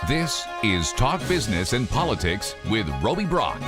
This is Talk Business and Politics with Roby Brock.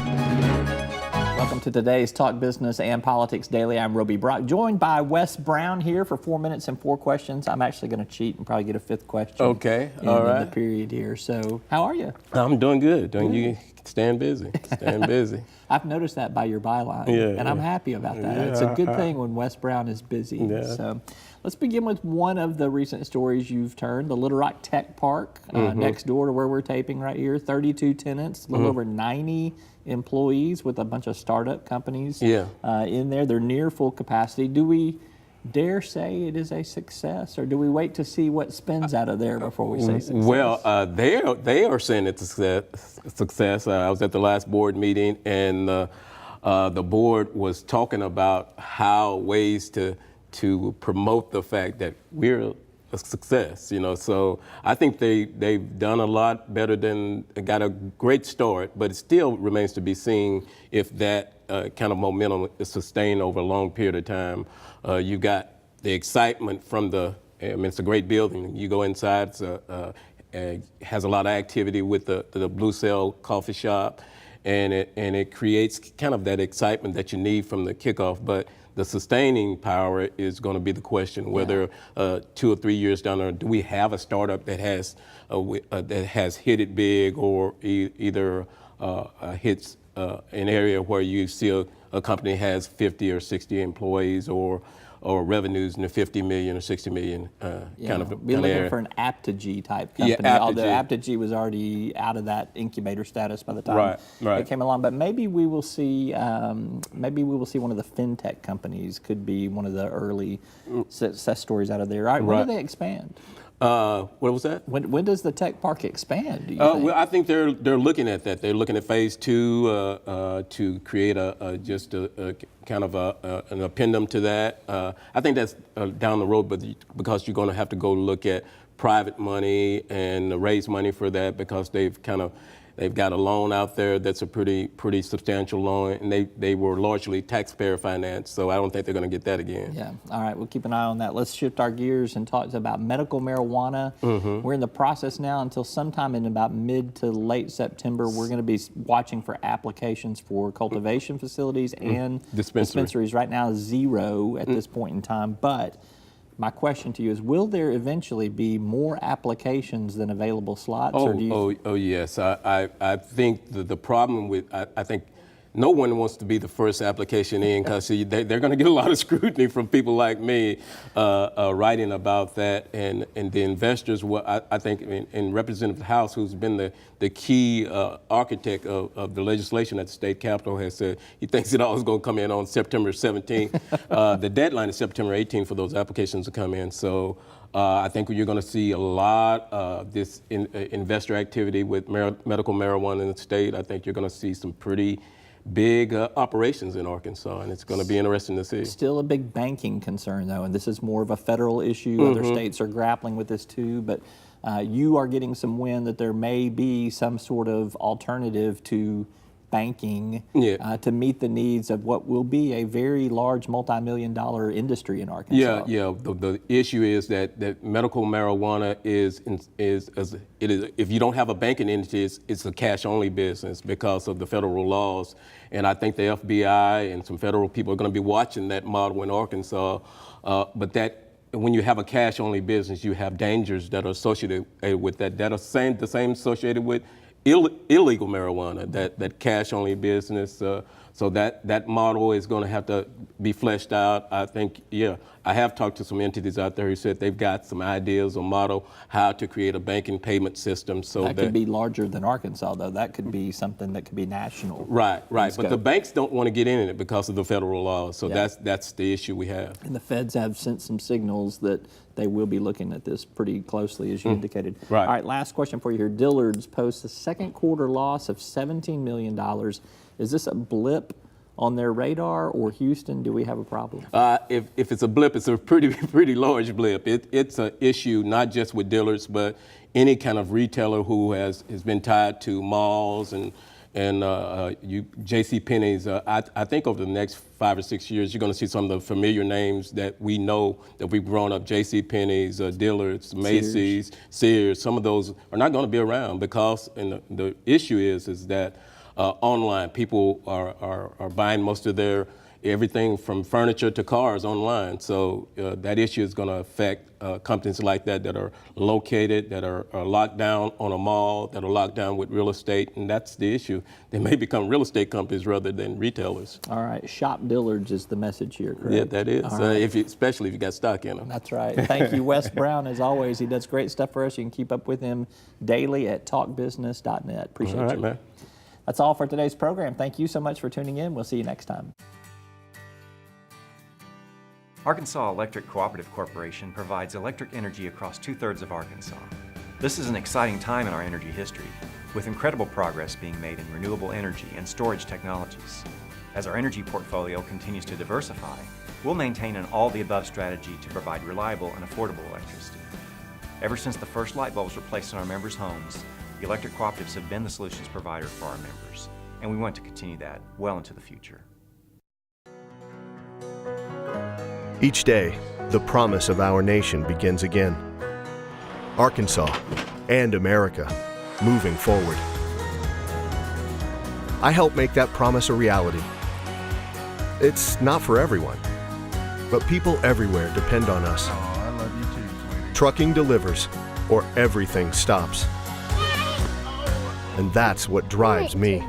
Welcome to today's Talk Business and Politics Daily. I'm Roby Brock, joined by Wes Brown here for 4 minutes and 4 questions. I'm actually going to cheat and probably get a 5th question. Okay, in the period here. So, how are you? I'm doing good. You staying busy. Staying busy. I've noticed that by your byline, and I'm happy about that. Yeah. It's a good thing when Wes Brown is busy. Yeah. So, let's begin with one of the recent stories you've turned, the Little Rock Tech Park, next door to where we're taping right here. 32 tenants, a little over 90 employees with a bunch of startup companies in there. They're near full capacity. Do we dare say it is a success, or do we wait to see what spins out of there before we say success? Well, they are saying it's a success. I was at the last board meeting, and the board was talking about how ways to promote the fact that we're a success, So I think they've done a lot better than, got a great start, but it still remains to be seen if that kind of momentum is sustained over a long period of time. You got the excitement from it's a great building. You go inside, it has a lot of activity with the Blue Cell coffee shop, and it creates kind of that excitement that you need from the kickoff. But the sustaining power is going to be the question, whether 2 or 3 years down the road, do we have a startup that has hit it big, or either hits an area where you see a company has 50 or 60 employees, or revenues in the 50 million or 60 million kind of Be looking area. for an Apogee type company, although Apogee was already out of that incubator status by the time it came along. But maybe we will see one of the fintech companies could be one of the early success stories out of there. All right, when do they expand? What was that? When does the tech park expand, do you think? Well, I think they're looking at that. They're looking at phase 2 to create just a kind of an appendum to that. I think that's down the road, but because you're going to have to go look at private money and raise money for that, because they've got a loan out there that's a pretty substantial loan, and they were largely taxpayer financed, so I don't think they're going to get that again. Yeah. All right. We'll keep an eye on that. Let's shift our gears and talk about medical marijuana. We're in the process now until sometime in about mid to late September. We're going to be watching for applications for cultivation facilities and dispensaries. Right now, 0 at this point in time, but my question to you is, will there eventually be more applications than available slots? Yes. I think the problem with, I think no one wants to be the first application in, because they're going to get a lot of scrutiny from people like me writing about that. And the investors, I think, in Representative House, who's been the key architect of the legislation at the state capitol, has said he thinks it all is going to come in on September 17th. The deadline is September 18th for those applications to come in. So I think you're going to see a lot of this investor activity with medical marijuana in the state. I think you're going to see some pretty big operations in Arkansas, and it's going to be interesting to see. Still a big banking concern, though, and this is more of a federal issue. Other states are grappling with this too, but you are getting some wind that there may be some sort of alternative to banking to meet the needs of what will be a very large multi-million-dollar industry in Arkansas. The issue is that medical marijuana is if you don't have a banking entity, it's a cash-only business because of the federal laws. And I think the FBI and some federal people are going to be watching that model in Arkansas. But that when you have a cash-only business, you have dangers that are associated with that. That are the same associated with illegal marijuana, that cash-only business. So that model is going to have to be fleshed out. I think, I have talked to some entities out there who said they've got some ideas or model how to create a banking payment system. So that could be larger than Arkansas, though. That could be something that could be national. Right. But the banks don't want to get in it because of the federal laws. So that's the issue we have. And the feds have sent some signals that they will be looking at this pretty closely, as you indicated. Right. All right, last question for you here. Dillards posts a second quarter loss of $17 million. Is this a blip on their radar, or Houston, do we have a problem? If it's a blip, it's a pretty large blip. It's an issue not just with Dillards, but any kind of retailer who has been tied to malls and And J.C. Penney's, I think over the next 5 or 6 years, you're going to see some of the familiar names that we know that we've grown up, J.C. Penney's, Dillards, Macy's, Sears. Some of those are not going to be around because, and the issue is that online, people are buying most of their everything from furniture to cars online. So that issue is going to affect companies like that are located, that are locked down on a mall, that are locked down with real estate, and that's the issue. They may become real estate companies rather than retailers. All right, shop Dillards is the message here, correct? Yeah, that is, Right. Especially if you got stock in them. That's right. Thank you, Wes Brown, as always. He does great stuff for us. You can keep up with him daily at talkbusiness.net. Appreciate you. All right, man. That's all for today's program. Thank you so much for tuning in. We'll see you next time. Arkansas Electric Cooperative Corporation provides electric energy across 2/3 of Arkansas. This is an exciting time in our energy history, with incredible progress being made in renewable energy and storage technologies. As our energy portfolio continues to diversify, we'll maintain an all-the-above strategy to provide reliable and affordable electricity. Ever since the first light bulbs were placed in our members' homes, the electric cooperatives have been the solutions provider for our members, and we want to continue that well into the future. Each day, the promise of our nation begins again. Arkansas and America, moving forward. I help make that promise a reality. It's not for everyone, but people everywhere depend on us. Oh, I love you too, sweetie. Trucking delivers, or everything stops. And that's what drives me.